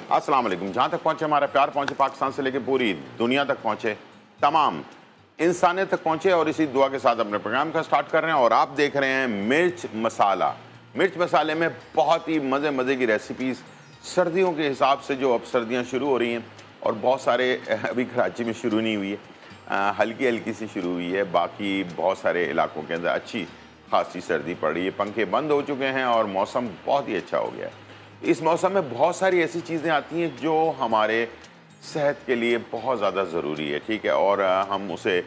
अस्सलाम वालेकुम। जहाँ तक पहुँचे हमारा प्यार, पहुँचे पाकिस्तान से लेकर पूरी दुनिया तक पहुँचे, तमाम इंसानियत तक पहुँचे, और इसी दुआ के साथ अपने प्रोग्राम का स्टार्ट कर रहे हैं। और आप देख रहे हैं मिर्च मसाला। मिर्च मसाले में बहुत ही मज़े की रेसिपीज़, सर्दियों के हिसाब से जो अब सर्दियाँ शुरू हो रही हैं, और बहुत सारे अभी कराची में शुरू नहीं हुई है, हल्की हल्की सी शुरू हुई है, बाकी बहुत सारे इलाकों के अंदर अच्छी खासी सर्दी पड़ रही है, पंखे बंद हो चुके हैं और मौसम बहुत ही अच्छा हो गया है। इस मौसम में बहुत सारी ऐसी चीज़ें आती हैं जो हमारे सेहत के लिए बहुत ज़्यादा ज़रूरी है, ठीक है, और हम उसे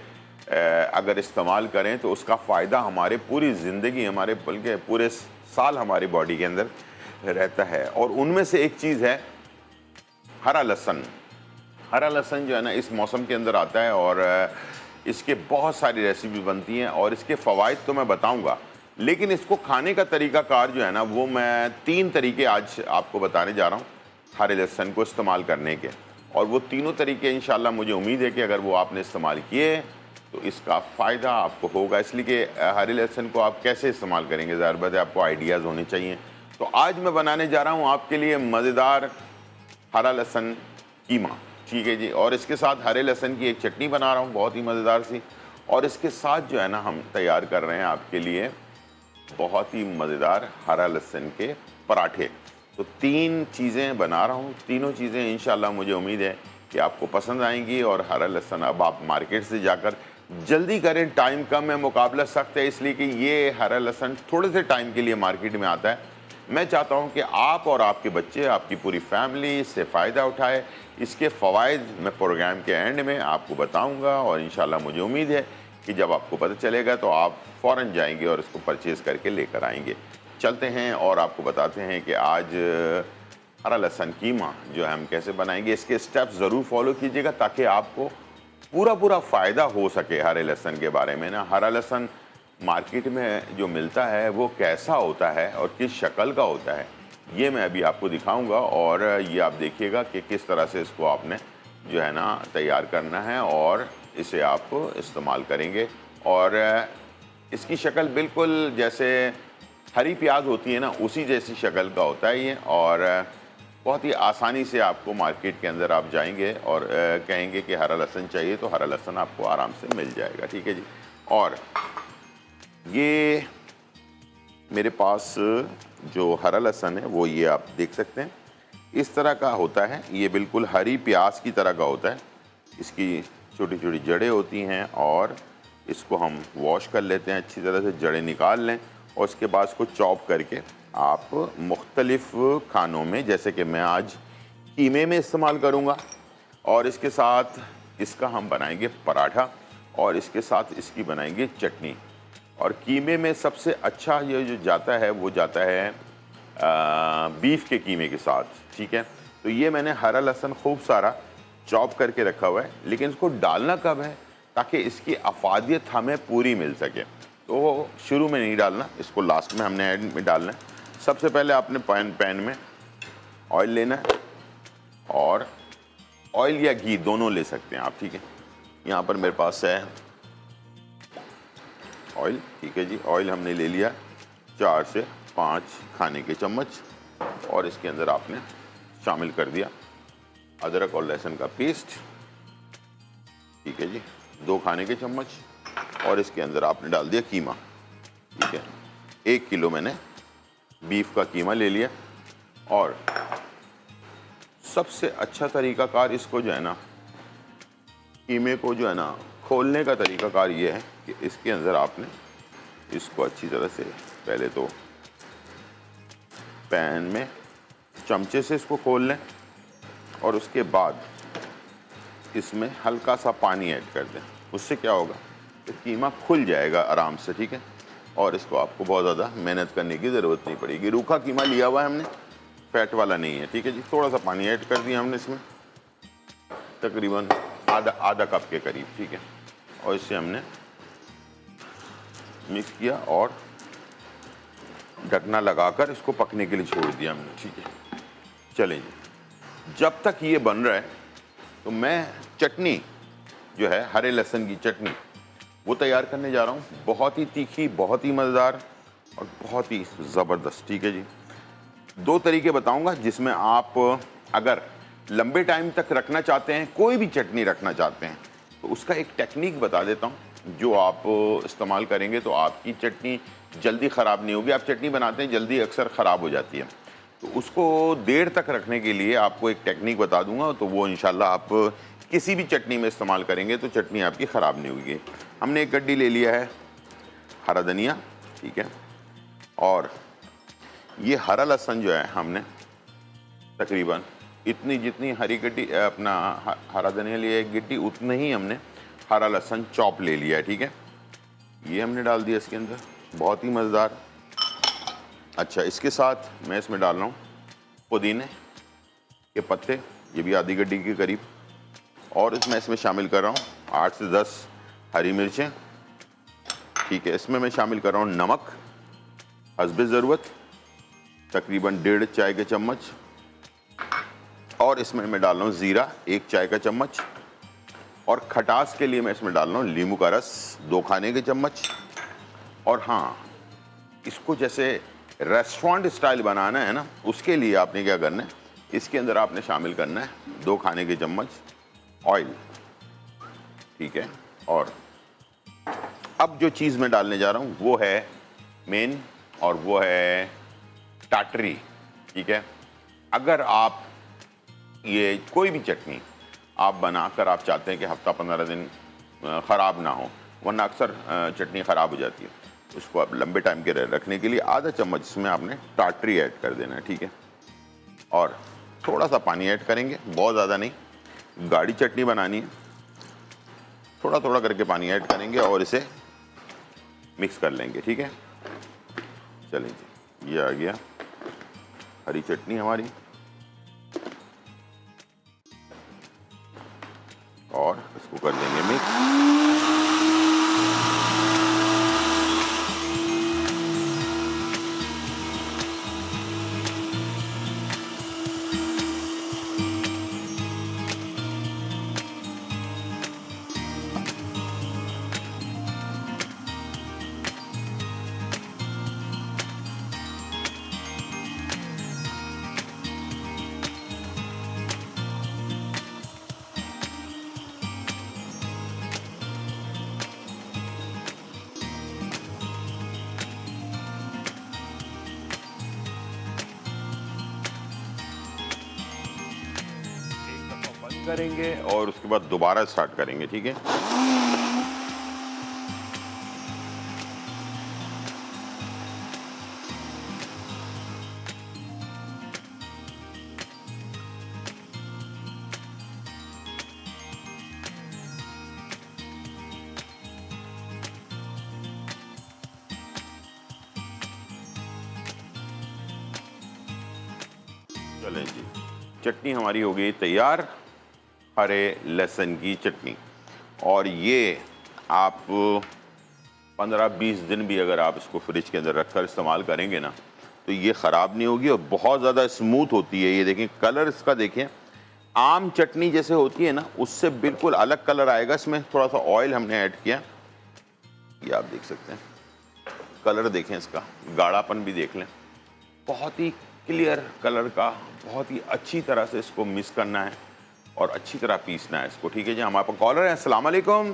अगर इस्तेमाल करें तो उसका फ़ायदा हमारे पूरी ज़िंदगी, हमारे बल्कि पूरे साल हमारी बॉडी के अंदर रहता है। और उनमें से एक चीज़ है हरा लहसुन। हरा लहसुन जो है ना इस मौसम के अंदर आता है, और इसके बहुत सारी रेसिपी बनती हैं, और इसके फ़वाइद तो मैं बताऊंगा, लेकिन इसको खाने का तरीका कार जो है ना वो मैं 3 तरीके आज आपको बताने जा रहा हूँ हरे लहसुन को इस्तेमाल करने के। और वो तीनों तरीके इंशाल्लाह मुझे उम्मीद है कि अगर वो आपने इस्तेमाल किए तो इसका फ़ायदा आपको होगा। इसलिए कि हरे लहसुन को आप कैसे इस्तेमाल करेंगे, ज़ाहिर बात है आपको आइडियाज़ होने चाहिए। तो आज मैं बनाने जा रहा हूँ आपके लिए मज़ेदार हरा लहसुन कीमा, ठीक है जी। और इसके साथ हरे लहसुन की एक चटनी बना रहा हूँ बहुत ही मज़ेदार सी, और इसके साथ जो है ना हम तैयार कर रहे हैं आपके लिए बहुत ही मज़ेदार हरा लहसुन के पराठे। तो 3 चीज़ें बना रहा हूँ, तीनों चीज़ें इंशाल्लाह मुझे उम्मीद है कि आपको पसंद आएंगी। और हरा लहसुन अब आप मार्केट से जाकर जल्दी करें, टाइम कम है, मुकाबला सख्त है, इसलिए कि ये हरा लहसुन थोड़े से टाइम के लिए मार्केट में आता है। मैं चाहता हूँ कि आप और आपके बच्चे, आपकी पूरी फैमिली इससे फ़ायदा उठाए। इसके फ़वाइद मैं प्रोग्राम के एंड में आपको बताऊँगा, और इंशाल्लाह मुझे उम्मीद है कि जब आपको पता चलेगा तो आप फ़ौरन जाएंगे और इसको परचेज़ करके लेकर आएंगे। चलते हैं और आपको बताते हैं कि आज हरा लहसुन कीमा जो है हम कैसे बनाएंगे। इसके स्टेप्स ज़रूर फॉलो कीजिएगा ताकि आपको पूरा फ़ायदा हो सके हरे लहसुन के बारे में। ना हरा लहसुन मार्केट में जो मिलता है वो कैसा होता है और किस शक्ल का होता है, ये मैं अभी आपको दिखाऊंगा, और ये आप देखिएगा कि किस तरह से इसको आपने जो है ना तैयार करना है और इसे आप इस्तेमाल करेंगे। और इसकी शक्ल बिल्कुल जैसे हरी प्याज होती है ना, उसी जैसी शक्ल का होता है ये, और बहुत ही आसानी से आपको मार्केट के अंदर आप जाएंगे और कहेंगे कि हरा लहसुन चाहिए तो हरा लहसुन आपको आराम से मिल जाएगा, ठीक है जी। और ये मेरे पास जो हरा लहसुन है वो ये आप देख सकते हैं इस तरह का होता है। ये बिल्कुल हरी प्याज की तरह का होता है। इसकी छोटी छोटी जड़ें होती हैं, और इसको हम वॉश कर लेते हैं, अच्छी तरह से जड़ें निकाल लें, और उसके बाद इसको चॉप करके आप मुख्तलिफ़ खानों में, जैसे कि मैं आज कीमे में इस्तेमाल करूँगा, और इसके साथ इसका हम बनाएंगे पराठा, और इसके साथ इसकी बनाएंगे चटनी। और कीमे में सबसे अच्छा ये जो जाता है वो जाता है बीफ के कीमे के साथ, ठीक है। तो ये मैंने हरा लहसुन खूब सारा चॉप करके रखा हुआ है, लेकिन इसको डालना कब है ताकि इसकी अफादियत हमें पूरी मिल सके। तो शुरू में नहीं डालना, इसको लास्ट में हमने एंड में डालना है। सबसे पहले आपने पैन में ऑयल लेना है, और ऑयल या घी दोनों ले सकते हैं आप, ठीक है। यहाँ पर मेरे पास है ऑयल, ठीक है जी। ऑयल हमने ले लिया 4 से 5 खाने के चम्मच, और इसके अंदर आपने शामिल कर दिया अदरक और लहसुन का पेस्ट, ठीक है जी, 2 खाने के चम्मच, और इसके अंदर आपने डाल दिया कीमा, ठीक है। 1 किलो मैंने बीफ का कीमा ले लिया। और सबसे अच्छा तरीक़ाकार इसको जो है ना, कीमे को जो है ना खोलने का तरीक़ाकार ये है कि इसके अंदर आपने इसको अच्छी तरह से पहले तो पैन में चमचे से इसको खोल लें, और उसके बाद इसमें हल्का सा पानी ऐड कर दें। उससे क्या होगा कि कीमा खुल जाएगा आराम से, ठीक है। और इसको आपको बहुत ज़्यादा मेहनत करने की ज़रूरत नहीं पड़ेगी। रूखा कीमा लिया हुआ है हमने, फैट वाला नहीं है, ठीक है जी। थोड़ा सा पानी ऐड कर दिया हमने इसमें, तकरीबन आधा कप के करीब, ठीक है। और इससे हमने मिक्स किया और ढकना लगाकर इसको पकने के लिए छोड़ दिया हमने, ठीक है। चलें जी, जब तक ये बन रहा है तो मैं चटनी जो है हरे लहसुन की चटनी वो तैयार करने जा रहा हूँ। बहुत ही तीखी, बहुत ही मज़ेदार और बहुत ही ज़बरदस्त, ठीक है जी। 2 तरीके बताऊंगा जिसमें आप अगर लंबे टाइम तक रखना चाहते हैं, कोई भी चटनी रखना चाहते हैं, तो उसका एक टेक्निक बता देता हूँ जो आप इस्तेमाल करेंगे तो आपकी चटनी जल्दी ख़राब नहीं होगी। आप चटनी बनाते हैं जल्दी अक्सर ख़राब हो जाती है, तो उसको देर तक रखने के लिए आपको एक टेक्निक बता दूंगा, तो वो इंशाल्लाह आप किसी भी चटनी में इस्तेमाल करेंगे तो चटनी आपकी ख़राब नहीं होगी। हमने एक गड्डी ले लिया है हरा धनिया, ठीक है, और ये हरा लहसुन जो है हमने तकरीबन इतनी जितनी हरी गड्डी अपना हरा धनिया लिया एक गिड्डी, उतने ही हमने हरा लहसुन चॉप ले लिया है, ठीक है। ये हमने डाल दिया इसके अंदर, बहुत ही मज़ेदार। अच्छा, इसके साथ मैं इसमें डाल रहा हूँ पुदीने के पत्ते, ये भी आधी गड्डी के करीब, और इसमें शामिल कर रहा हूँ 8 से 10 हरी मिर्चें, ठीक है। इसमें मैं शामिल कर रहा हूँ नमक हस्बे ज़रूरत, तकरीबन 1.5 चाय के चम्मच, और इसमें मैं डाल रहा हूँ ज़ीरा 1 चाय का चम्मच, और खटास के लिए मैं इसमें डाल रहा हूँ नींबू का रस 2 खाने के चम्मच। और हाँ, इसको जैसे रेस्टोरेंट स्टाइल बनाना है ना, उसके लिए आपने क्या करना है, इसके अंदर आपने शामिल करना है 2 खाने के चम्मच ऑयल, ठीक है। और अब जो चीज़ मैं डालने जा रहा हूँ वो है मेन, और वो है टाटरी, ठीक है। अगर आप ये कोई भी चटनी आप बनाकर आप चाहते हैं कि हफ्ता 15 दिन ख़राब ना हो, वरना अक्सर चटनी ख़राब हो जाती है, उसको आप लंबे टाइम के रखने के लिए आधा चम्मच इसमें आपने टाटरी ऐड कर देना है, ठीक है। और थोड़ा सा पानी ऐड करेंगे, बहुत ज़्यादा नहीं, गाढ़ी चटनी बनानी है, थोड़ा थोड़ा करके पानी ऐड करेंगे और इसे मिक्स कर लेंगे, ठीक है। चलिए जी, ये आ गया हरी चटनी हमारी, और इसको कर देंगे मिक्स। करेंगे और उसके बाद दोबारा स्टार्ट करेंगे, ठीक है। चलें जी, चटनी हमारी हो गई तैयार, हरे लहसुन की चटनी। और ये आप 15-20 दिन भी अगर आप इसको फ्रिज के अंदर रखकर इस्तेमाल करेंगे ना, तो ये ख़राब नहीं होगी और बहुत ज़्यादा स्मूथ होती है। ये देखें कलर इसका, देखें आम चटनी जैसे होती है ना, उससे बिल्कुल अलग कलर आएगा। इसमें थोड़ा सा ऑयल हमने ऐड किया, ये आप देख सकते हैं, कलर देखें इसका, गाढ़ापन भी देख लें, बहुत ही क्लियर कलर का, बहुत ही अच्छी तरह से इसको मिक्स करना है और अच्छी तरह पीसना है इसको, ठीक है जी। हमारे पास कॉलर है, अस्सलाम वालेकुम।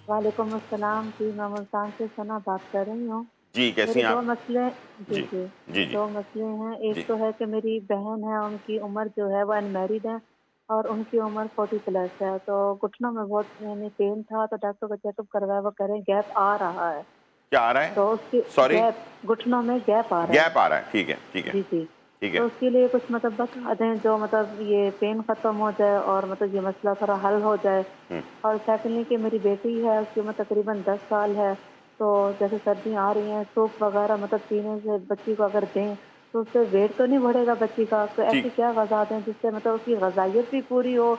वालेकुम अस्सलाम जी, मैं मुल्तान से सना बात कर रही हूँ। जी, कैसी हैं मेरे 2 आप? मसले जी जी जी 2 मसले हैं। जी। एक तो है कि मेरी बहन है, उनकी उम्र जो है वो अनमैरिड है और उनकी उम्र 40 प्लस है। तो घुटनों में बहुत यानी पेन था, तो डॉक्टर को चेकअप करवाया, वो कह रहे हैं गैप आ रहा है। क्या आ रहा है? तो उसकी सॉरी, गैप, घुटनों में गैप आ रहा है। गैप आ रहा है, ठीक है ठीक है जी जी। ठीक तो है। उसके लिए कुछ मतलब बता दें जो मतलब ये पेन खत्म हो जाए और मतलब ये मसला थोड़ा हल हो जाए। और सेकेंडली कि मेरी बेटी है, उसकी उम्र तकरीबन 10 साल है। तो जैसे सर्दियाँ आ रही हैं, सूप वगैरह मतलब पीने से बच्ची को अगर दें तो उससे वेट तो नहीं बढ़ेगा बच्ची का। तो ऐसी क्या ग़िज़ा दें जिससे मतलब उसकी ग़िज़ाइयत भी पूरी हो,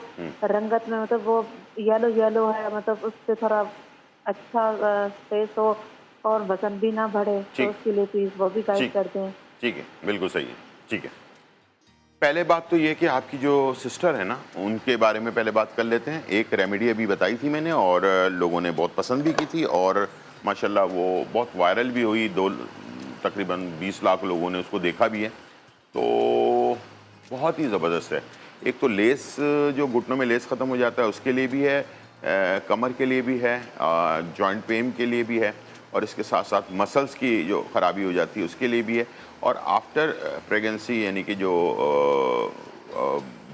रंगत में मतलब वो येलो येलो है, मतलब उससे थोड़ा अच्छा फेस हो और वज़न भी ना बढ़े। तो ठीक उसके लिए प्लीज़ वो भी गाइड ठीक कर दें। ठीक है, बिल्कुल सही है, ठीक है। पहले बात तो ये कि आपकी जो सिस्टर है ना, उनके बारे में पहले बात कर लेते हैं। एक रेमेडी अभी बताई थी मैंने और लोगों ने बहुत पसंद भी की थी और माशाल्लाह वो बहुत वायरल भी हुई, तकरीबन 20 लाख लोगों ने उसको देखा भी है। तो बहुत ही ज़बरदस्त है। एक तो लेस, जो घुटनों में लेस ख़त्म हो जाता है उसके लिए भी है, कमर के लिए भी है, जॉइंट पेन के लिए भी है, और इसके साथ साथ मसल्स की जो ख़राबी हो जाती है उसके लिए भी है, और आफ्टर प्रेगनेंसी यानी कि जो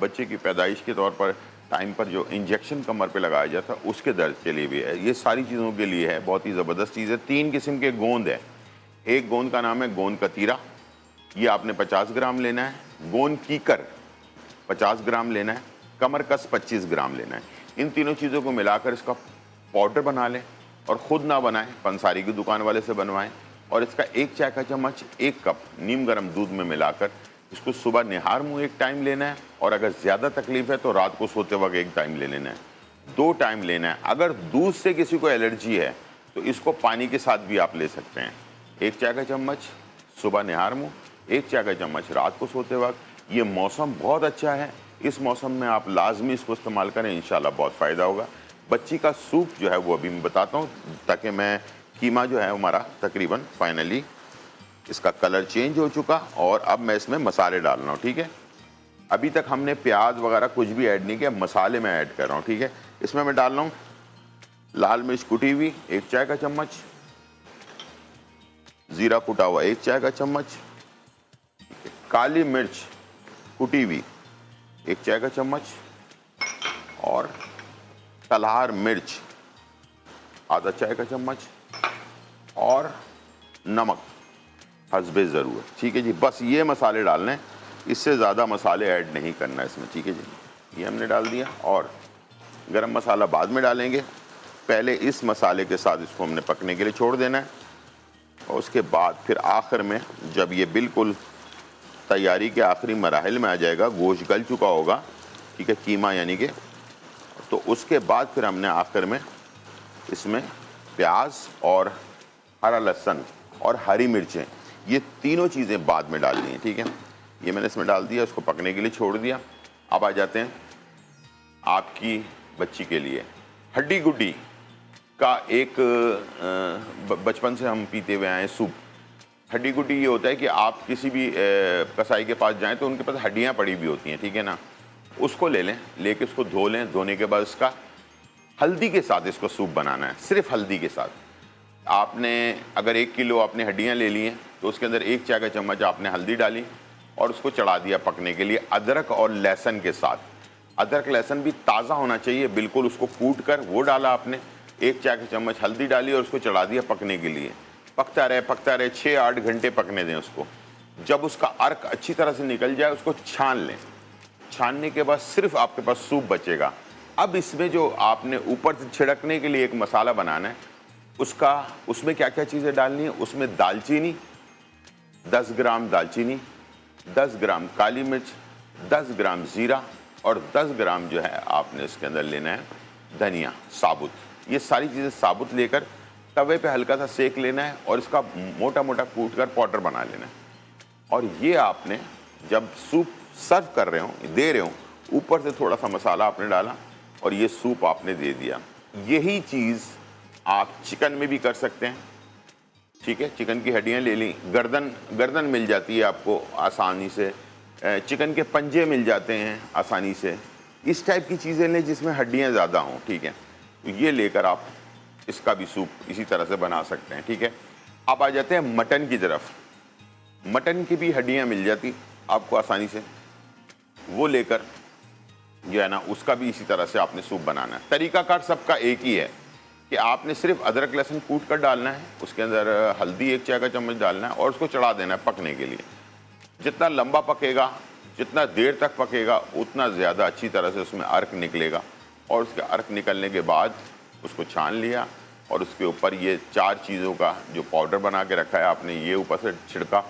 बच्चे की पैदाइश के तौर पर टाइम पर जो इंजेक्शन कमर पे लगाया जाता है उसके दर्द के लिए भी है। ये सारी चीज़ों के लिए है, बहुत ही ज़बरदस्त चीज़ है। 3 किस्म के गोंद है। एक गोंद का नाम है गोंद कतीरा, ये आपने 50 ग्राम लेना है। गोंद कीकर 50 ग्राम लेना है। कमर कस 25 ग्राम लेना है। इन तीनों चीज़ों को मिलाकर इसका पाउडर बना लें, और ख़ुद ना बनाएं, पंसारी की दुकान वाले से बनवाएं, और इसका 1 चाय का चम्मच 1 कप नीम गर्म दूध में मिलाकर इसको सुबह निहार मुँह 1 टाइम लेना है, और अगर ज़्यादा तकलीफ़ है तो रात को सोते वक्त 1 टाइम ले लेना है। 2 टाइम लेना है। अगर दूध से किसी को एलर्जी है तो इसको पानी के साथ भी आप ले सकते हैं। 1 चाय का चम्मच सुबह निहार मुँह, 1 चाय का चम्मच रात को सोते वक्त। ये मौसम बहुत अच्छा है, इस मौसम में आप लाजमी इसको इस्तेमाल करें, इंशाल्लाह बहुत फ़ायदा होगा। बच्ची का सूप जो है वो अभी मैं बताता हूँ, ताकि मैं कीमा जो है हमारा तकरीबन फाइनली इसका कलर चेंज हो चुका, और अब मैं इसमें मसाले डाल रहा हूँ। ठीक है, अभी तक हमने प्याज वगैरह कुछ भी ऐड नहीं किया, मसाले मैं ऐड कर रहा हूँ। ठीक है, इसमें मैं डाल रहा हूँ लाल मिर्च कुटी हुई 1 चाय का चम्मच, ज़ीरा कुटा हुआ 1 चाय का चम्मच, काली मिर्च कुटी हुई 1 चाय का चम्मच, और तलहार मिर्च आधा चाय का चम्मच, और नमक हस्बे ज़रूरत। ठीक है जी, बस ये मसाले डालने हैं, इससे ज़्यादा मसाले ऐड नहीं करना है इसमें। ठीक है जी, ये हमने डाल दिया, और गरम मसाला बाद में डालेंगे। पहले इस मसाले के साथ इसको हमने पकने के लिए छोड़ देना है, और उसके बाद फिर आखिर में जब ये बिल्कुल तैयारी के आखिरी मराहल में आ जाएगा, गोश्त गल चुका होगा, ठीक है, कीमा यानी कि, तो उसके बाद फिर हमने आखिर में इसमें प्याज और हरा लहसुन और हरी मिर्चें, ये तीनों चीज़ें बाद में डालनी है। ठीक है, ये मैंने इसमें डाल दिया, उसको पकने के लिए छोड़ दिया। अब आ जाते हैं आपकी बच्ची के लिए हड्डी गुड्डी का एक बचपन से हम पीते हुए आए सूप। हड्डी गुड्डी ये होता है कि आप किसी भी कसाई के पास जाएं तो उनके पास हड्डियां पड़ी हुई होती हैं, ठीक है ना, उसको ले लें, लेके उसको धो लें, धोने के बाद उसका हल्दी के साथ इसको सूप बनाना है, सिर्फ हल्दी के साथ। आपने अगर 1 किलो आपने हड्डियां ले ली हैं तो उसके अंदर 1 चाय का चम्मच आपने हल्दी डाली और उसको चढ़ा दिया पकने के लिए अदरक और लहसुन के साथ। अदरक लहसुन भी ताज़ा होना चाहिए, बिल्कुल उसको कूट कर वो डाला आपने, 1 चाय का चम्मच हल्दी डाली और उसको चढ़ा दिया पकने के लिए। पकता रहे 6-8 घंटे पकने दें उसको। जब उसका अर्क अच्छी तरह से निकल जाए उसको छान लें। छानने के बाद सिर्फ आपके पास सूप बचेगा। अब इसमें जो आपने ऊपर से छिड़कने के लिए एक मसाला बनाना है, उसमें क्या क्या चीज़ें डालनी है, उसमें दालचीनी 10 ग्राम दालचीनी, 10 ग्राम काली मिर्च, 10 ग्राम ज़ीरा और 10 ग्राम जो है आपने इसके अंदर लेना है धनिया साबुत। ये सारी चीज़ें साबुत लेकर तवे पे हल्का सा सेक लेना है और इसका मोटा मोटा कूट कर पाउडर बना लेना है। और ये आपने जब सूप सर्व कर रहे हो, दे रहे हो, ऊपर से थोड़ा सा मसाला आपने डाला और ये सूप आपने दे दिया। यही चीज़ आप चिकन में भी कर सकते हैं। ठीक है, चिकन की हड्डियाँ ले ली, गर्दन मिल जाती है आपको आसानी से, चिकन के पंजे मिल जाते हैं आसानी से। इस टाइप की चीज़ें लें जिसमें हड्डियाँ ज़्यादा हों। ठीक है, तो ये लेकर आप इसका भी सूप इसी तरह से बना सकते हैं। ठीक है, अब आ जाते हैं मटन की तरफ। मटन की भी हड्डियाँ मिल जाती आपको आसानी से, वो लेकर जो है ना उसका भी इसी तरह से आपने सूप बनाना है। तरीकाकार सबका एक ही है कि आपने सिर्फ अदरक लहसुन कूट कर डालना है, उसके अंदर हल्दी 1 चाय का चम्मच डालना है और उसको चढ़ा देना है पकने के लिए। जितना लंबा पकेगा, जितना देर तक पकेगा, उतना ज़्यादा अच्छी तरह से उसमें अर्क निकलेगा। और उसके अर्क निकलने के बाद उसको छान लिया और उसके ऊपर ये 4 चीज़ों का जो पाउडर बना के रखा है आपने, ये ऊपर से छिड़का।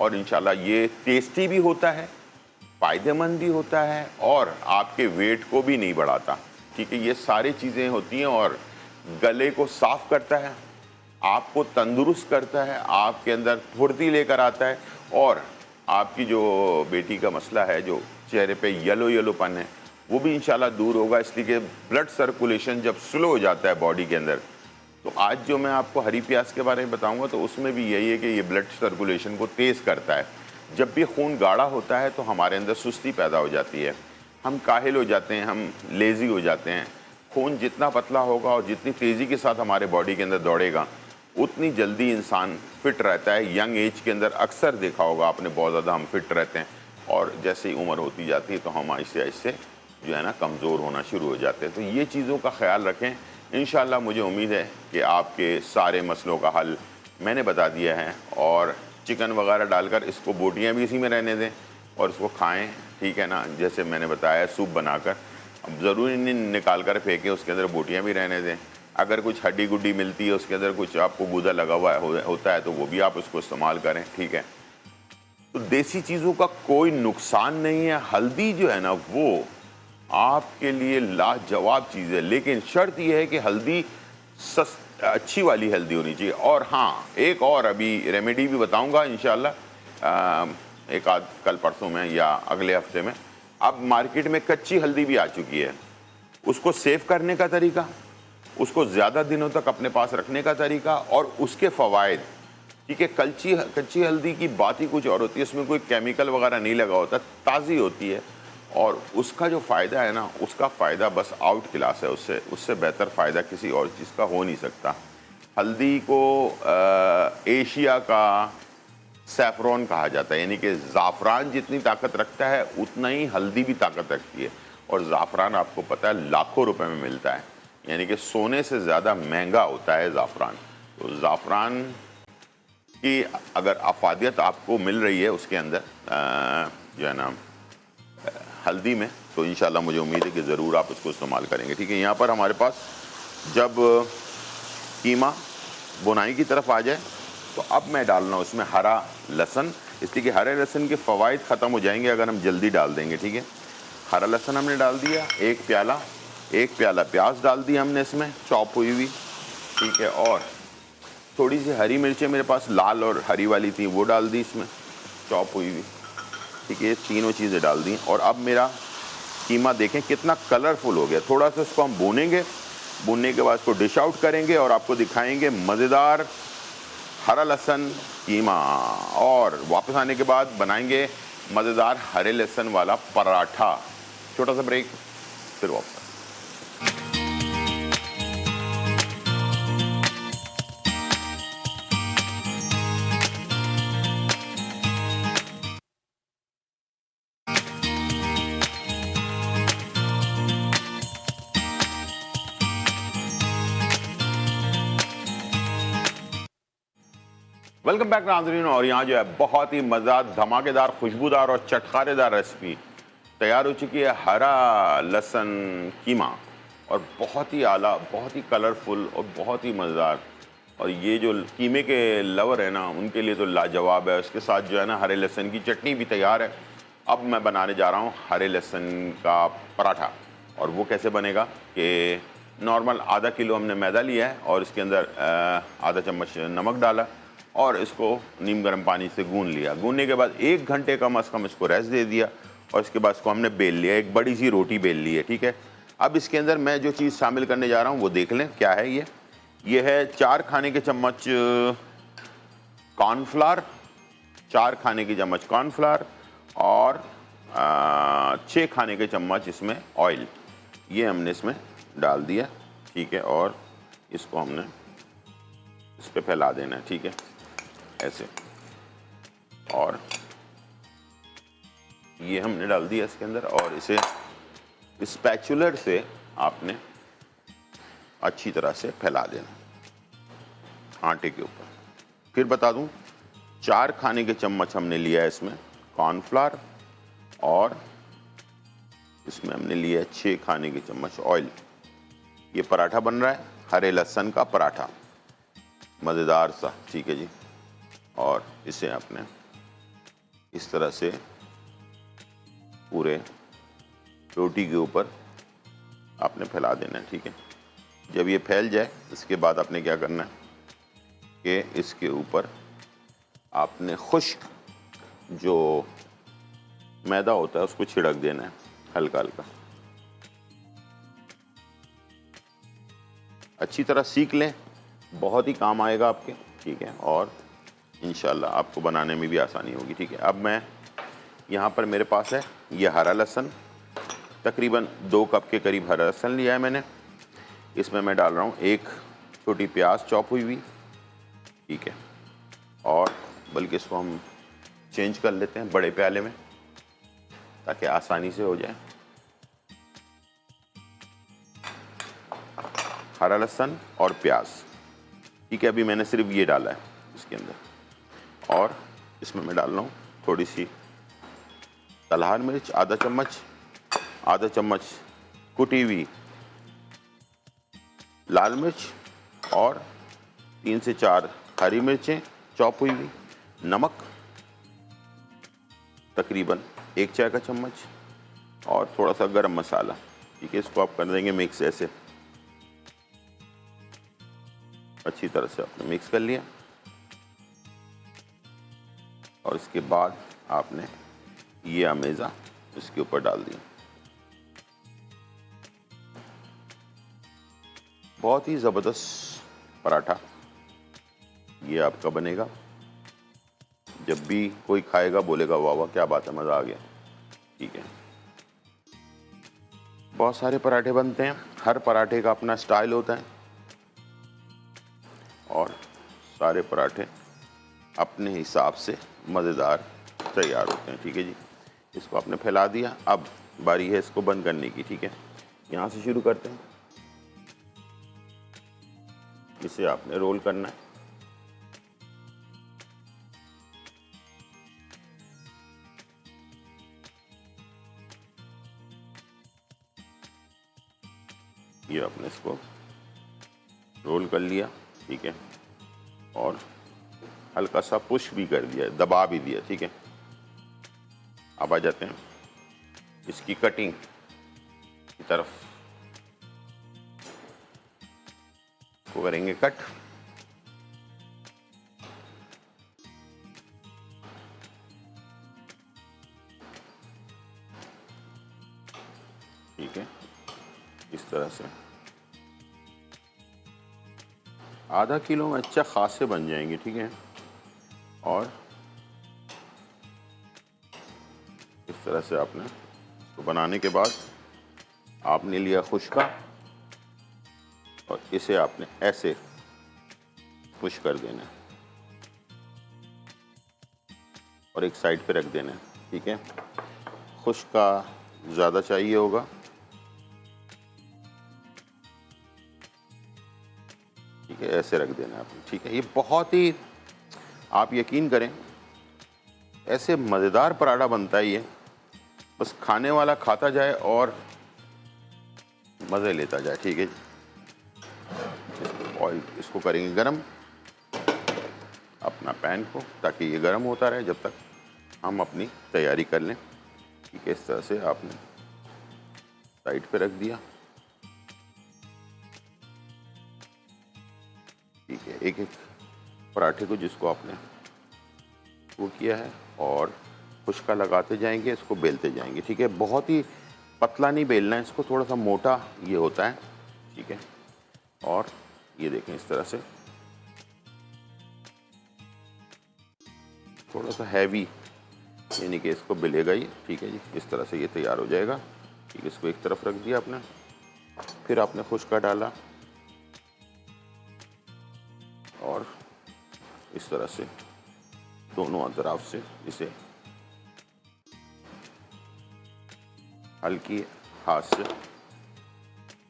और इंशाल्लाह ये टेस्टी भी होता है, फ़ायदेमंद भी होता है और आपके वेट को भी नहीं बढ़ाता। ठीक है, ये सारी चीज़ें होती हैं और गले को साफ़ करता है, आपको तंदुरुस्त करता है, आपके अंदर फुर्ती लेकर आता है। और आपकी जो बेटी का मसला है, जो चेहरे पे येलोपन है, वो भी इंशाल्लाह दूर होगा। इसलिए कि ब्लड सर्कुलेशन जब स्लो हो जाता है बॉडी के अंदर, तो आज जो मैं आपको हरी प्याज के बारे में बताऊंगा तो उसमें भी यही है कि ये ब्लड सर्कुलेशन को तेज़ करता है। जब भी खून गाढ़ा होता है तो हमारे अंदर सुस्ती पैदा हो जाती है, हम काहिल हो जाते हैं, हम लेज़ी हो जाते हैं। खून जितना पतला होगा और जितनी तेज़ी के साथ हमारे बॉडी के अंदर दौड़ेगा, उतनी जल्दी इंसान फिट रहता है। यंग एज के अंदर अक्सर देखा होगा आपने, बहुत ज़्यादा हम फिट रहते हैं, और जैसे ही उम्र होती जाती है तो हम आहिस्ते आहिस्ते जो है ना कमज़ोर होना शुरू हो जाते हैं। तो ये चीज़ों का ख्याल रखें। इंशाअल्लाह मुझे उम्मीद है कि आपके सारे मसलों का हल मैंने बता दिया है। और चिकन वगैरह डालकर इसको बोटियाँ भी इसी में रहने दें और इसको खाएं, ठीक है ना, जैसे मैंने बताया सूप बनाकर। अब ज़रूरी नहीं निकाल कर फेंकें, उसके अंदर बोटियाँ भी रहने दें। अगर कुछ हड्डी गुड्डी मिलती है, उसके अंदर कुछ आपको गूदा लगा हुआ होता है तो वो भी आप उसको इस्तेमाल करें, ठीक है। तो देसी चीज़ों का कोई नुकसान नहीं है। हल्दी जो है ना वो आपके लिए लाजवाब चीज़ है, लेकिन शर्त यह है कि हल्दी अच्छी वाली हल्दी होनी चाहिए। और हाँ, एक और अभी रेमेडी भी बताऊंगा इंशाल्लाह एक आध कल परसों में या अगले हफ्ते में। अब मार्केट में कच्ची हल्दी भी आ चुकी है, उसको सेव करने का तरीका, उसको ज़्यादा दिनों तक अपने पास रखने का तरीका और उसके फ़वाइद, ठीक है। कच्ची हल्दी की बात ही कुछ और होती है, उसमें कोई केमिकल वगैरह नहीं लगा होता, ताज़ी होती है, और उसका जो फ़ायदा है ना, उसका फ़ायदा बस आउट क्लास है। उससे बेहतर फ़ायदा किसी और चीज़ का हो नहीं सकता। हल्दी को एशिया का सैफरॉन कहा जाता है, यानी कि ज़ाफ़रान जितनी ताकत रखता है उतना ही हल्दी भी ताकत रखती है। और ज़ाफ़रान आपको पता है लाखों रुपए में मिलता है, यानी कि सोने से ज़्यादा महंगा होता है ज़ाफ़रान। तो ज़ाफ़रान की अगर अफादियत आपको मिल रही है उसके अंदर जो है ना हल्दी में, तो इंशाल्लाह मुझे उम्मीद है कि ज़रूर आप उसको इस्तेमाल करेंगे, ठीक है। यहाँ पर हमारे पास जब कीमा बुनाई की तरफ आ जाए तो अब मैं डाल रहा हूँ उसमें हरा लहसुन, इसलिए कि हरे लहसुन के फ़वाइद ख़त्म हो जाएंगे अगर हम जल्दी डाल देंगे, ठीक है। हरा लहसुन हमने डाल दिया, एक प्याला प्याज डाल दी हमने इसमें चॉप हुई हुई, ठीक है। और थोड़ी सी हरी मिर्चें मेरे पास लाल और हरी वाली थी, वो डाल दी इसमें चॉप हुई हुई, ठीक है। ये तीनों चीज़ें डाल दी और अब मेरा कीमा देखें कितना कलरफुल हो गया। थोड़ा सा इसको हम भूनेंगे, भूनने के बाद इसको डिश आउट करेंगे और आपको दिखाएंगे मज़ेदार हरा लहसुन कीमा। और वापस आने के बाद बनाएंगे मज़ेदार हरे लहसुन वाला पराठा। छोटा सा ब्रेक, फिर वापस। वेलकम बैक नाज़रीन। और यहाँ जो है बहुत ही मज़ेदार, धमाकेदार, खुशबूदार और चटखारेदार रेसिपी तैयार हो चुकी है, हरा लहसुन कीमा, और बहुत ही आला, बहुत ही कलरफुल और बहुत ही मज़ेदार। और ये जो कीमे के लवर है ना, उनके लिए तो लाजवाब है। उसके साथ जो है ना हरे लहसुन की चटनी भी तैयार है। अब मैं बनाने जा रहा हूँ हरे लहसुन का पराठा। और वो कैसे बनेगा कि नॉर्मल आधा किलो हमने मैदा लिया है और इसके अंदर आधा चम्मच नमक डाला और इसको नीम गर्म पानी से गूंद लिया। गूंदने के बाद 1 घंटे कम से कम इसको रेस्ट दे दिया और इसके बाद इसको हमने बेल लिया, एक बड़ी सी रोटी बेल ली है, ठीक है। अब इसके अंदर मैं जो चीज़ शामिल करने जा रहा हूँ वो देख लें क्या है। ये है 4 खाने के चम्मच कॉर्नफ्लावर, 4 खाने के चम्मच कॉर्नफ्लावर और 6 खाने के चम्मच इसमें ऑयल, ये हमने इसमें डाल दिया, ठीक है। और इसको हमने इस पर फैला देना है, ठीक है, ऐसे। और ये हमने डाल दिया इसके अंदर और इसे स्पैचुलर से आपने अच्छी तरह से फैला देना आटे के ऊपर। फिर बता दूं, 4 खाने के चम्मच हमने लिया है इसमें कॉर्नफ्लावर और इसमें हमने लिया 6 खाने के चम्मच ऑयल। ये पराठा बन रहा है हरे लहसुन का पराठा, मज़ेदार सा, ठीक है जी। और इसे आपने इस तरह से पूरे रोटी के ऊपर आपने फैला देना है, ठीक है। जब ये फैल जाए इसके बाद आपने क्या करना है कि इसके ऊपर आपने खुश्क जो मैदा होता है उसको छिड़क देना है हल्का हल्का। अच्छी तरह सीख लें, बहुत ही काम आएगा आपके, ठीक है। और इंशाल्लाह आपको बनाने में भी आसानी होगी। ठीक है, अब मैं यहाँ पर मेरे पास है ये हरा लहसुन, तकरीबन 2 कप के करीब हरा लहसुन लिया है मैंने। इसमें मैं डाल रहा हूँ 1 छोटी प्याज चॉप हुई हुई। ठीक है, और बल्कि इसको हम चेंज कर लेते हैं बड़े प्याले में ताकि आसानी से हो जाए। हरा लहसुन और प्याज, ठीक है, अभी मैंने सिर्फ ये डाला है इसके अंदर। और इसमें मैं डाल रहा हूँ थोड़ी सी तलहार मिर्च, आधा चम्मच कुटी हुई लाल मिर्च और 3 से 4 हरी मिर्चें चॉप हुई हुई, नमक तकरीबन 1 चाय का चम्मच और थोड़ा सा गरम मसाला। ठीक है, इसको आप कर देंगे मिक्स। ऐसे अच्छी तरह से आपने मिक्स कर लिया और इसके बाद आपने ये अमेज़ा इसके ऊपर डाल दिया। बहुत ही ज़बरदस्त पराठा ये आपका बनेगा। जब भी कोई खाएगा बोलेगा वाह वाह क्या बात है, मज़ा आ गया। ठीक है, बहुत सारे पराठे बनते हैं, हर पराठे का अपना स्टाइल होता है और सारे पराठे अपने हिसाब से मज़ेदार तैयार होते हैं। ठीक है जी, इसको आपने फैला दिया, अब बारी है इसको बंद करने की। ठीक है, यहाँ से शुरू करते हैं। इसे आपने रोल करना है। ये आपने इसको रोल कर लिया। ठीक है, और हल्का सा पुश भी कर दिया, दबा भी दिया। ठीक है, अब आ जाते हैं इसकी कटिंग की तरफ। को करेंगे कट। ठीक है, इस तरह से आधा किलो में अच्छा खासे बन जाएंगे। ठीक है, और इस तरह से आपने इसको बनाने के बाद आपने लिया खुश्का और इसे आपने ऐसे पुश कर देना है और एक साइड पे रख देना है। ठीक है, खुश्का ज़्यादा चाहिए होगा। ठीक है, ऐसे रख देना है आपने। ठीक है, ये बहुत ही, आप यकीन करें, ऐसे मज़ेदार पराठा बनता है ये, बस खाने वाला खाता जाए और मज़े लेता जाए। ठीक है, ऑयल इसको करेंगे गरम, अपना पैन को, ताकि ये गरम होता रहे जब तक हम अपनी तैयारी कर लें। ठीक है, इस तरह से आपने साइड पे रख दिया। ठीक है, एक एक पराठे को जिसको आपने वो किया है और खुश्का लगाते जाएंगे, इसको बेलते जाएंगे। ठीक है, बहुत ही पतला नहीं बेलना है इसको, थोड़ा सा मोटा ये होता है। ठीक है, और ये देखें इस तरह से थोड़ा सा हैवी, यानी कि इसको बेलेगा ये। ठीक है जी, इस तरह से ये तैयार हो जाएगा। ठीक है, इसको एक तरफ रख दिया आपने, फिर आपने खुश्का डाला और इस तरह से दोनों अतराफ से इसे हल्की हाथ से,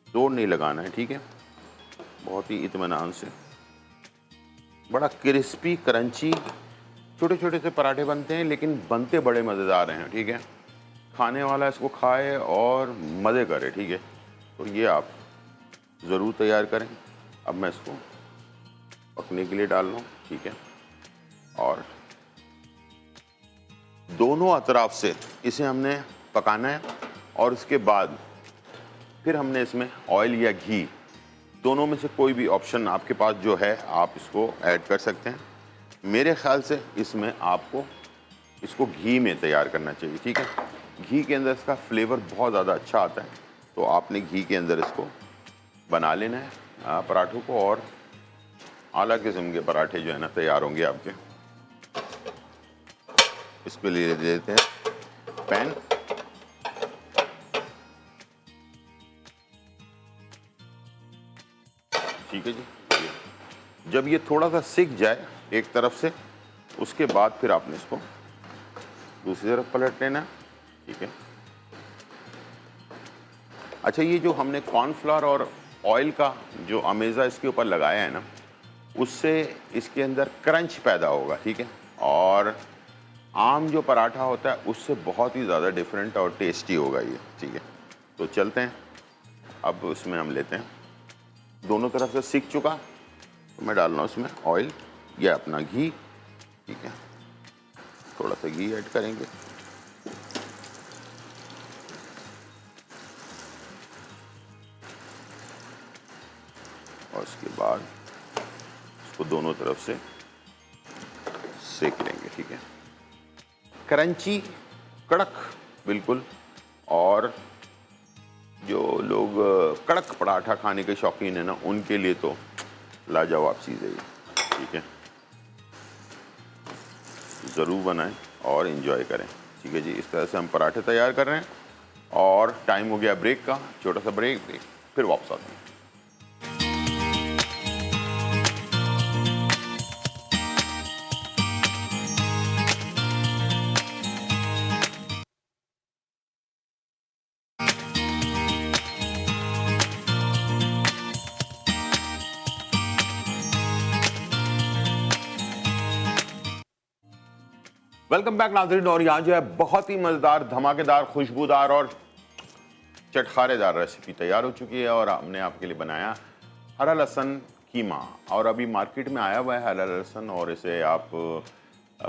जोर नहीं लगाना है। ठीक है, बहुत ही इत्मीनान से। बड़ा क्रिस्पी क्रंची छोटे छोटे से पराठे बनते हैं, लेकिन बनते बड़े मज़ेदार हैं। ठीक है, खाने वाला इसको खाए और मज़े करे। ठीक है, तो ये आप ज़रूर तैयार करें। अब मैं इसको पकने के लिए डाल रहा हूँ। ठीक है, और दोनों अतराफ से इसे हमने पकाना है और उसके बाद फिर हमने इसमें ऑयल या घी, दोनों में से कोई भी ऑप्शन आपके पास जो है आप इसको ऐड कर सकते हैं। मेरे ख्याल से इसमें आपको इसको घी में तैयार करना चाहिए। ठीक है, घी के अंदर इसका फ्लेवर बहुत ज़्यादा अच्छा आता है, तो आपने घी के अंदर इसको बना लेना है पराठों को, और आला किस्म के पराठे जो है ना तैयार होंगे आपके। इसके लिए ले लेते हैं पैन। ठीक है जी। जब ये थोड़ा सा सिक जाए एक तरफ से, उसके बाद फिर आपने इसको दूसरी तरफ पलट लेना। ठीक है। अच्छा, ये जो हमने कॉर्नफ्लावर और ऑयल का जो अमेज़ा इसके ऊपर लगाया है ना, उससे इसके अंदर क्रंच पैदा होगा। ठीक है। और आम जो पराठा होता है उससे बहुत ही ज़्यादा डिफरेंट और टेस्टी होगा ये। ठीक है। तो चलते हैं, अब उसमें हम लेते हैं, दोनों तरफ से सीख चुका तो मैं डाल रहा हूँ उसमें ऑयल या अपना घी। ठीक है। थोड़ा सा घी ऐड करेंगे। और उसके बाद इसको दोनों तरफ से सेक लेंगे। ठीक है। क्रंची, कड़क बिल्कुल। और जो लोग कड़क पराठा खाने के शौकीन है ना, उनके लिए तो लाजवाब चीज़ है ये। ठीक है। ज़रूर बनाएं और इन्जॉय करें। ठीक है जी। इस तरह से हम पराठे तैयार कर रहे हैं और टाइम हो गया ब्रेक का, छोटा सा ब्रेक, फिर वापस आते हैं। वेलकम बैक नाज़रीन। और यहाँ जो है बहुत ही मज़ेदार, धमाकेदार, खुशबूदार और चटखारेदार रेसिपी तैयार हो चुकी है और हमने आपके लिए बनाया हरा लहसुन कीमा। और अभी मार्केट में आया हुआ है हरा लहसुन, और इसे आप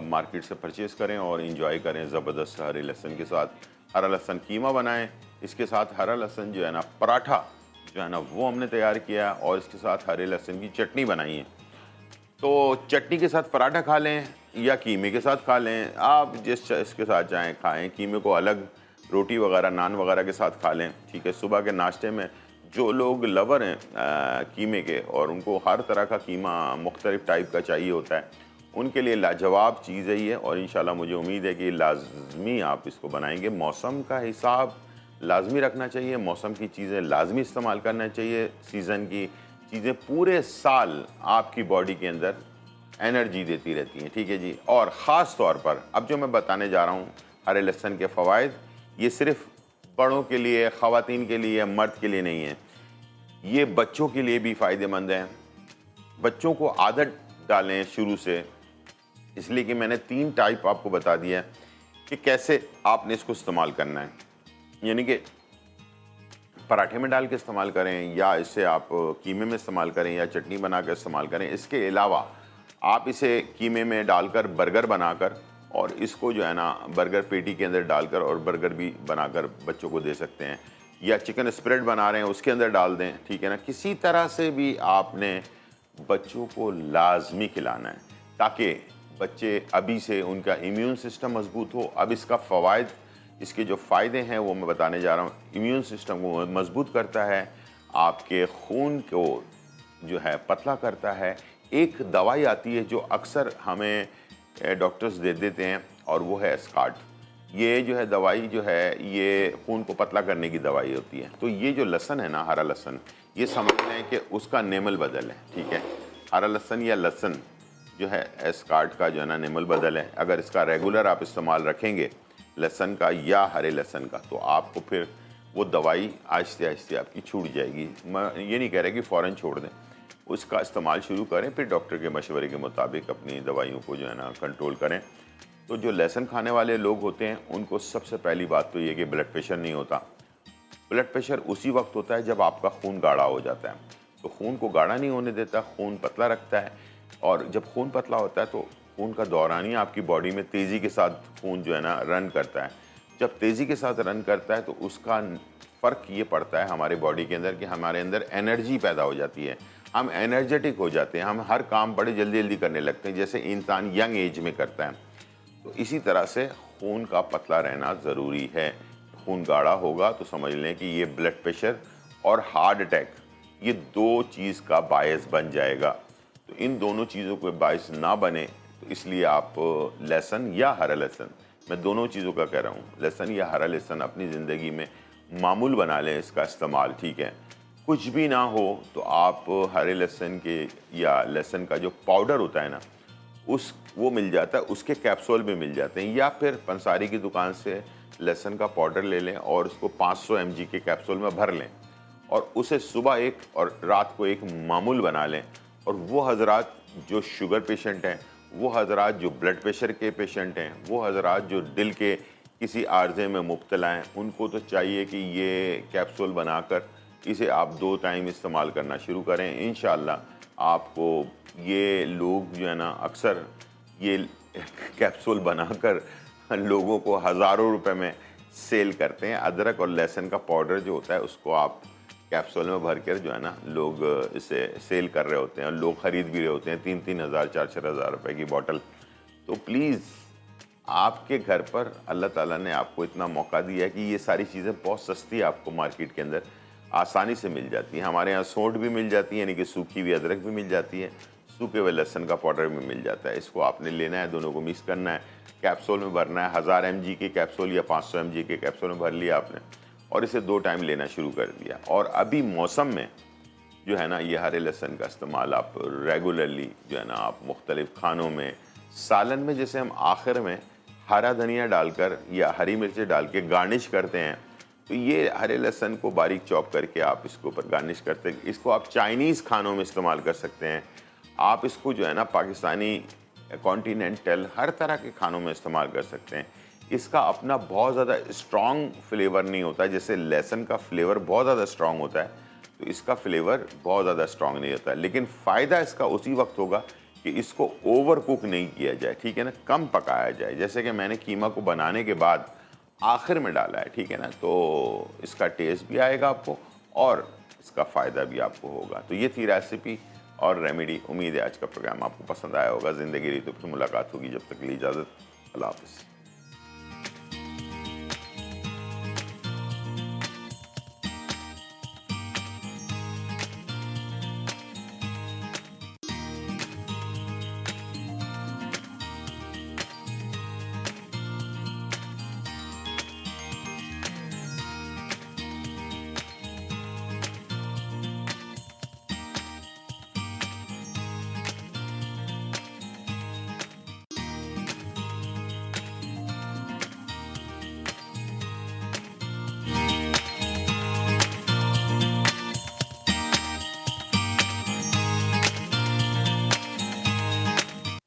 मार्केट से परचेज़ करें और इंजॉय करें ज़बरदस्त हरे लहसुन के साथ। हरा लहसुन कीमा बनाएं, इसके साथ हरा लहसुन जो है ना पराठा जो है ना वो हमने तैयार किया, और इसके साथ हरे लहसुन की चटनी बनाई है। तो चटनी के साथ पराठा खा लें या कीमे के साथ खा लें, आप जिस इसके साथ चाहें खाएं। कीमे को अलग रोटी वगैरह, नान वगैरह के साथ खा लें। ठीक है। सुबह के नाश्ते में जो लोग लवर हैं कीमे के, और उनको हर तरह का कीमा मुख्तलिफ टाइप का चाहिए होता है, उनके लिए लाजवाब चीज़ है ये। और इंशाल्लाह मुझे उम्मीद है कि लाजमी आप इसको बनाएंगे। मौसम का हिसाब लाजमी रखना चाहिए, मौसम की चीज़ें लाजमी इस्तेमाल करना चाहिए। सीज़न की चीज़ें पूरे साल आपकी बॉडी के अंदर एनर्जी देती रहती हैं। ठीक है जी। और ख़ास तौर पर अब जो मैं बताने जा रहा हूँ हरे लहसुन के फ़वाइद, ये सिर्फ बड़ों के लिए, ख़वातीन के लिए, मर्द के लिए नहीं है, ये बच्चों के लिए भी फ़ायदेमंद हैं। बच्चों को आदत डालें शुरू से, इसलिए कि मैंने 3 टाइप आपको बता दिया है कि कैसे आपने इसको इस्तेमाल करना है। यानी कि पराठे में डाल के इस्तेमाल करें, या इसे आप कीमे में इस्तेमाल करें, या चटनी बना कर इस्तेमाल करें। इसके अलावा आप इसे कीमे में डालकर बर्गर बनाकर, और इसको जो है ना बर्गर पेटी के अंदर डालकर और बर्गर भी बनाकर बच्चों को दे सकते हैं, या चिकन स्प्रेड बना रहे हैं उसके अंदर डाल दें। ठीक है ना। किसी तरह से भी आपने बच्चों को लाजमी खिलाना है, ताकि बच्चे अभी से उनका इम्यून सिस्टम मजबूत हो। अब इसका फ़वाइद, इसके जो फ़ायदे हैं वो मैं बताने जा रहा हूँ। इम्यून सिस्टम को मजबूत करता है, आपके खून को जो है पतला करता है। एक दवाई आती है जो अक्सर हमें डॉक्टर्स दे देते हैं, और वो है एस्कार्ट। ये जो है दवाई जो है ये खून को पतला करने की दवाई होती है। तो ये जो लहसुन है ना, हरा लहसुन, ये समझ लें कि उसका नेमल बदल है। ठीक है। हरा लहसुन या लहसुन जो है एस्कार्ट का जो है ना नेमल बदल है। अगर इसका रेगुलर आप इस्तेमाल रखेंगे लहसुन का या हरे लहसुन का, तो आपको फिर वो दवाई आहिस्ते आहिस्ते आपकी छूट जाएगी। मैं ये नहीं कह रहा कि फ़ौरन छोड़ दें, उसका इस्तेमाल शुरू करें, फिर डॉक्टर के मशवरे के मुताबिक अपनी दवाइयों को जो है ना कंट्रोल करें। तो जो लहसुन खाने वाले लोग होते हैं उनको सबसे पहली बात तो ये कि ब्लड प्रेशर नहीं होता। ब्लड प्रेशर उसी वक्त होता है जब आपका खून गाढ़ा हो जाता है। तो खून को गाढ़ा नहीं होने देता, खून पतला रखता है। और जब खून पतला होता है तो खून का दौरानिया आपकी बॉडी में तेज़ी के साथ खून जो है ना रन करता है। जब तेज़ी के साथ रन करता है तो उसका फ़र्क ये पड़ता है हमारे बॉडी के अंदर कि हमारे अंदर एनर्जी पैदा हो जाती है, हम एनर्जेटिक हो जाते हैं, हम हर काम बड़े जल्दी जल्दी करने लगते हैं, जैसे इंसान यंग एज में करता है। तो इसी तरह से खून का पतला रहना ज़रूरी है। खून गाढ़ा होगा तो समझ लें कि ये ब्लड प्रेशर और हार्ट अटैक, ये 2 चीज़ का बायस बन जाएगा। तो इन दोनों चीज़ों को बायस ना बने, तो इसलिए आप लहसुन या हरा लहसुन, मैं दोनों चीज़ों का कह रहा हूँ, लहसुन या हरा लहसुन अपनी ज़िंदगी में मामूल बना लें इसका इस्तेमाल, ठीक है। कुछ भी ना हो तो आप हरे लहसुन के या लहसुन का जो पाउडर होता है ना, वो मिल जाता है, उसके कैप्सूल भी मिल जाते हैं, या फिर पंसारी की दुकान से लहसुन का पाउडर ले लें और उसको 500 mg के कैप्सूल में भर लें और उसे सुबह एक और रात को एक मामूल बना लें। और वो हजरात जो शुगर पेशेंट हैं, वो हजरात जो ब्लड प्रेशर के पेशेंट हैं, वो हजरात जो दिल के किसी आर्जे में मुब्तला हैं, उनको तो चाहिए कि ये कैप्सूल बनाकर इसे आप 2 टाइम इस्तेमाल करना शुरू करें। इंशाअल्लाह आपको ये लोग जो है ना अक्सर ये कैप्सूल बनाकर लोगों को हज़ारों रुपए में सेल करते हैं। अदरक और लहसुन का पाउडर जो होता है उसको आप कैप्सूल में भर कर जो है ना लोग इसे सेल कर रहे होते हैं और लोग ख़रीद भी रहे होते हैं 3-3 हज़ार 4-4 हज़ार रुपये की बोतल। तो प्लीज़ आपके घर पर अल्लाह ताला ने आपको इतना मौका दिया है कि ये सारी चीज़ें बहुत सस्ती आपको मार्केट के अंदर आसानी से मिल जाती हैं। हमारे यहाँ सौंठ भी मिल जाती है, यानी कि सूखी हुई अदरक भी मिल जाती है, सूखे हुए लहसुन का पाउडर भी मिल जाता है। इसको आपने लेना है, दोनों को मिक्स करना है, कैप्सूल में भरना है। 1000 mg के कैप्सूल या 500 mg के कैप्सूल में भर लिया आपने और इसे 2 टाइम लेना शुरू कर दिया। और अभी मौसम में जो है ना ये हरे लहसुन का इस्तेमाल आप रेगुलरली जो है ना आप मुख्तलिफ खानों में, सालन में जैसे हम आखिर में हरा धनिया डालकर या हरी मिर्चें डाल के गार्निश करते हैं, तो ये हरे लहसुन को बारीक चॉप करके आप इसके ऊपर गार्निश करते हैं। इसको आप चाइनीज़ खानों में इस्तेमाल कर सकते हैं। आप इसको जो है ना पाकिस्तानी, कॉन्टिनेंटल, हर तरह के खानों में इस्तेमाल कर सकते हैं। इसका अपना बहुत ज़्यादा स्ट्रॉन्ग फ्लेवर नहीं होता, जैसे लहसुन का फ्लेवर बहुत ज़्यादा स्ट्रॉन्ग होता है, तो इसका फ्लेवर बहुत ज़्यादा स्ट्रॉन्ग नहीं होता। लेकिन फ़ायदा इसका उसी वक्त होगा कि इसको ओवर कुक नहीं किया जाए, ठीक है ना, कम पकाया जाए। जैसे कि मैंने कीमा को बनाने के बाद आखिर में डाला है, ठीक है ना, तो इसका टेस्ट भी आएगा आपको और इसका फ़ायदा भी आपको होगा। तो ये थी रेसिपी और रेमेडी। उम्मीद है आज का प्रोग्राम आपको पसंद आया होगा। ज़िंदगी रही तो फिर मुलाकात होगी, जब तक के लिए इजाज़त, अल्लाह हाफ़िज़।